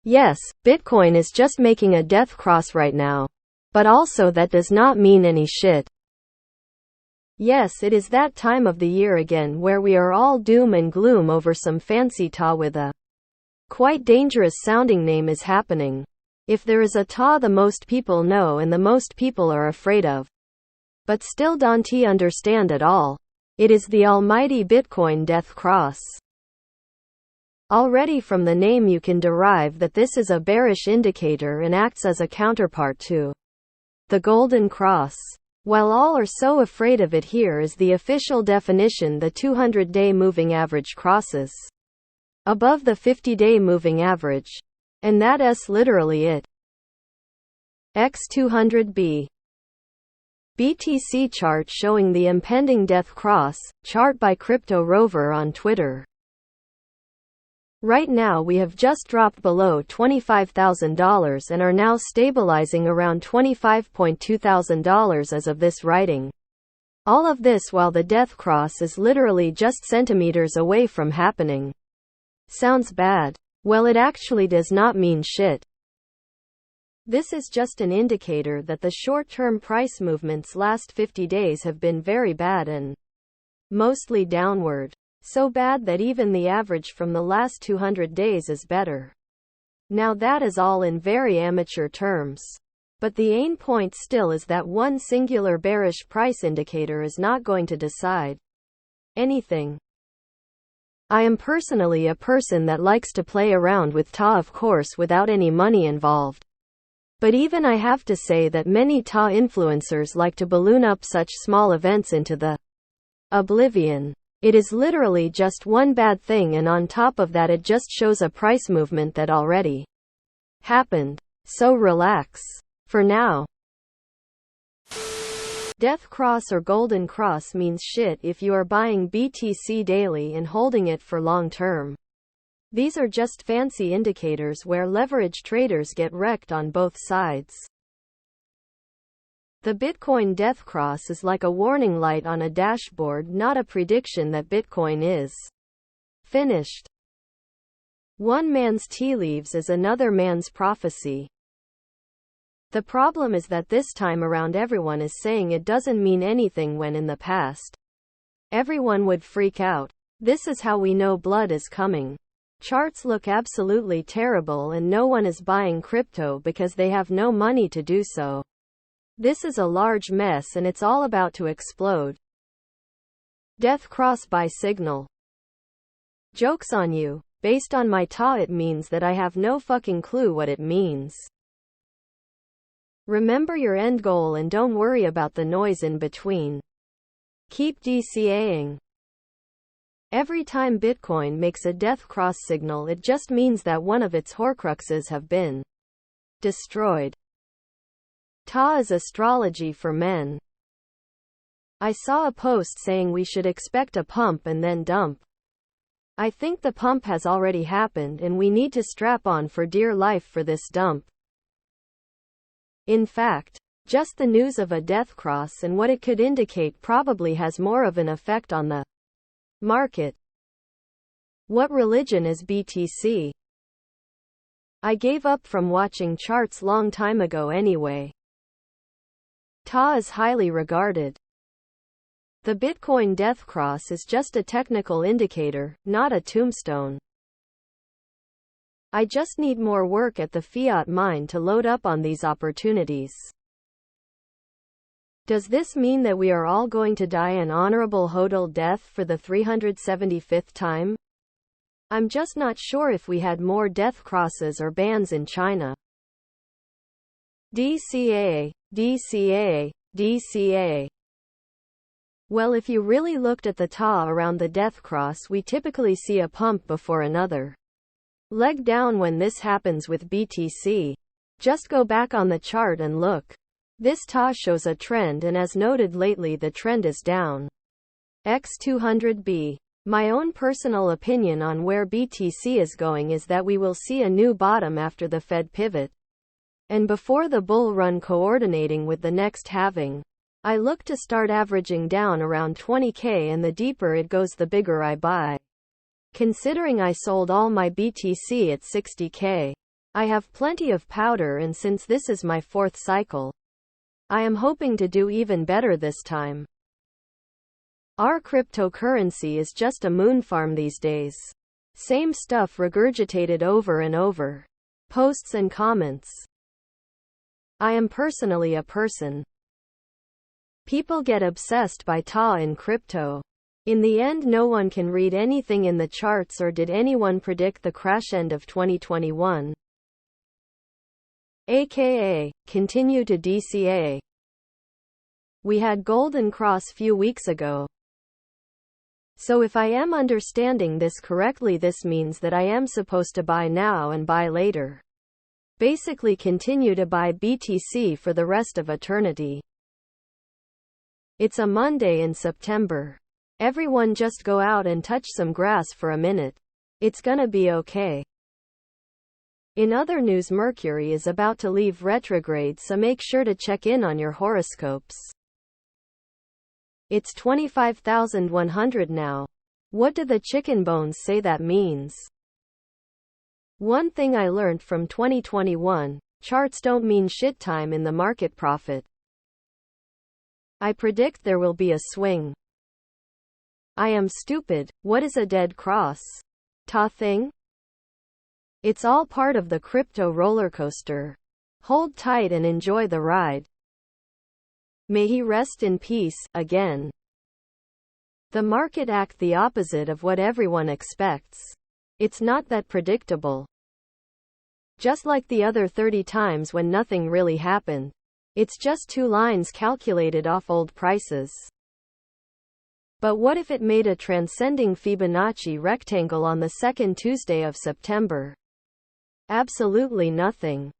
Yes, Bitcoin is just making a death cross right now. But also that does not mean any shit. Yes, it is that time of the year again where we are all doom and gloom over some fancy TA with a quite dangerous sounding name is happening. If there is a TA the most people know and the most people are afraid of, but still don't understand at all, it is the almighty Bitcoin death cross. Already from the name you can derive that this is a bearish indicator and acts as a counterpart to the golden cross. While all are so afraid of it, here is the official definition: the 200-day moving average crosses above the 50-day moving average. And that's literally it. X200B BTC chart showing the impending death cross, chart by Crypto Rover on Twitter. Right now we have just dropped below $25,000 and are now stabilizing around $25,200 as of this writing. All of this while the death cross is literally just centimeters away from happening. Sounds bad. Well, it actually does not mean shit. This is just an indicator that the short-term price movements last 50 days have been very bad and mostly downward. So bad that even the average from the last 200 days is better. Now that is all in very amateur terms. But the aim point still is that one singular bearish price indicator is not going to decide anything. I am personally a person that likes to play around with TA, of course, without any money involved. But even I have to say that many TA influencers like to balloon up such small events into the oblivion. It is literally just one bad thing, and on top of that it just shows a price movement that already happened. So relax. For now. Death cross or golden cross means shit if you are buying BTC daily and holding it for long term. These are just fancy indicators where leverage traders get wrecked on both sides. The Bitcoin death cross is like a warning light on a dashboard, not a prediction that Bitcoin is finished. One man's tea leaves is another man's prophecy. The problem is that this time around everyone is saying it doesn't mean anything when in the past everyone would freak out. This is how we know blood is coming. Charts look absolutely terrible and no one is buying crypto because they have no money to do so. This is a large mess and it's all about to explode. Death cross by signal. Joke's on you. Based on my TA, it means that I have no fucking clue what it means. Remember your end goal and don't worry about the noise in between. Keep DCAing. Every time Bitcoin makes a death cross signal, it just means that one of its horcruxes have been destroyed. TA is astrology for men. I saw a post saying we should expect a pump and then dump. I think the pump has already happened and we need to strap on for dear life for this dump. In fact, just the news of a death cross and what it could indicate probably has more of an effect on the market. What religion is BTC? I gave up from watching charts long time ago anyway. TA is highly regarded. The Bitcoin death cross is just a technical indicator, not a tombstone. I just need more work at the fiat mine to load up on these opportunities. Does this mean that we are all going to die an honorable hodl death for the 375th time? I'm just not sure if we had more death crosses or bans in China. DCA, DCA, DCA. Well, if you really looked at the TA around the death cross, we typically see a pump before another leg down when this happens with BTC. Just go back on the chart and look. This TA shows a trend, and as noted lately the trend is down. X200B. My own personal opinion on where BTC is going is that we will see a new bottom after the Fed pivot. And before the bull run coordinating with the next halving. I look to start averaging down around 20k, and the deeper it goes the bigger I buy. Considering I sold all my BTC at 60k. I have plenty of powder, and since this is my 4th cycle, I am hoping to do even better this time. Our cryptocurrency is just a moon farm these days. Same stuff regurgitated over and over. Posts and comments. I am personally a person. People get obsessed by TA in crypto. In the end, no one can read anything in the charts, or did anyone predict the crash end of 2021? AKA, continue to DCA. We had Golden Cross few weeks ago. So if I am understanding this correctly, this means that I am supposed to buy now and buy later. Basically continue to buy BTC for the rest of eternity. It's a Monday in September. Everyone just go out and touch some grass for a minute. It's gonna be okay. In other news, Mercury is about to leave retrograde, so make sure to check in on your horoscopes. It's 25,100 now. What do the chicken bones say that means? One thing I learned from 2021, charts don't mean shit time in the market profit. I predict there will be a swing. I am stupid. What is a dead cross? Ta thing? It's all part of the crypto roller coaster. Hold tight and enjoy the ride. May he rest in peace, again. The market acts the opposite of what everyone expects. It's not that predictable. Just like the other 30 times when nothing really happened. It's just 2 lines calculated off old prices. But what if it made a transcending Fibonacci rectangle on the 2nd Tuesday of September? Absolutely nothing.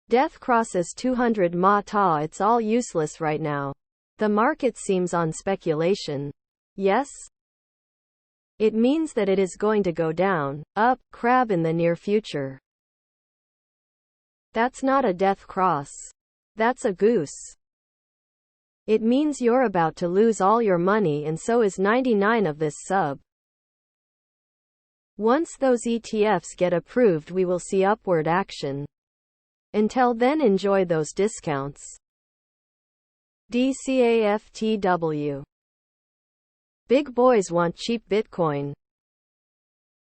Death crosses 200 ma-ta. It's all useless right now. The market seems on speculation. Yes? It means that it is going to go down, up, crab in the near future. That's not a death cross. That's a goose. It means you're about to lose all your money, and so is 99 of this sub. Once those ETFs get approved, we will see upward action. Until then, enjoy those discounts. DCAFTW. Big boys want cheap Bitcoin.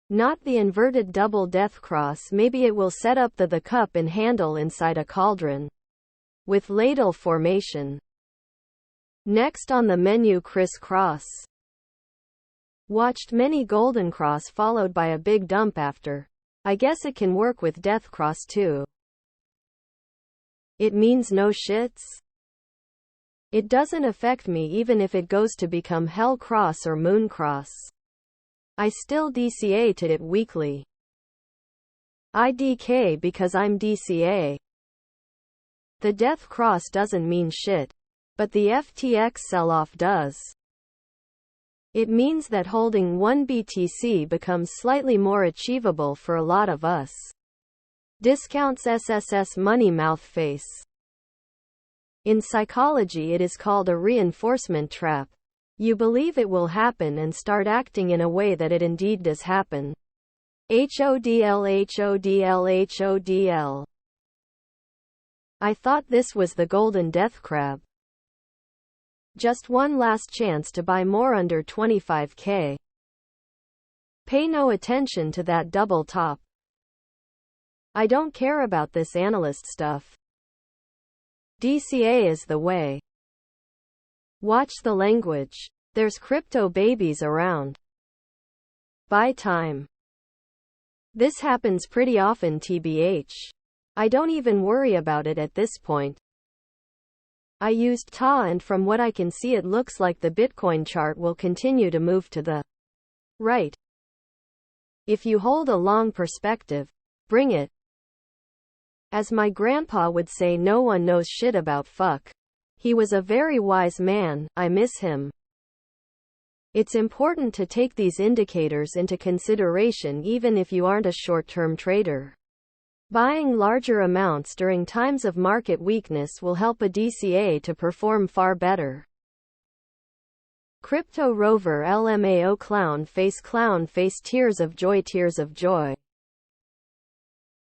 Not the inverted double death cross. Maybe it will set up the cup and handle inside a cauldron. With ladle formation. Next on the menu, crisscross. Watched many golden cross followed by a big dump after. I guess it can work with death cross too. It means no shits. It doesn't affect me even if it goes to become hell cross or moon cross. I still DCA to it weekly. I DK because I'm DCA. The death cross doesn't mean shit, but the FTX sell-off does. It means that holding 1 BTC becomes slightly more achievable for a lot of us. Discounts SSS money mouth face. In psychology, it is called a reinforcement trap. You believe it will happen and start acting in a way that it indeed does happen. HODL HODL HODL. I thought this was the golden death crab. Just one last chance to buy more under 25k. Pay no attention to that double top. I don't care about this analyst stuff. DCA is the way. Watch the language. There's crypto babies around. Buy time. This happens pretty often, TBH. I don't even worry about it at this point. I used TA, and from what I can see, it looks like the Bitcoin chart will continue to move to the right. If you hold a long perspective, bring it. As my grandpa would say, no one knows shit about fuck. He was a very wise man. I miss him. It's important to take these indicators into consideration even if you aren't a short-term trader. Buying larger amounts during times of market weakness will help a DCA to perform far better. Crypto Rover LMAO clown face tears of joy.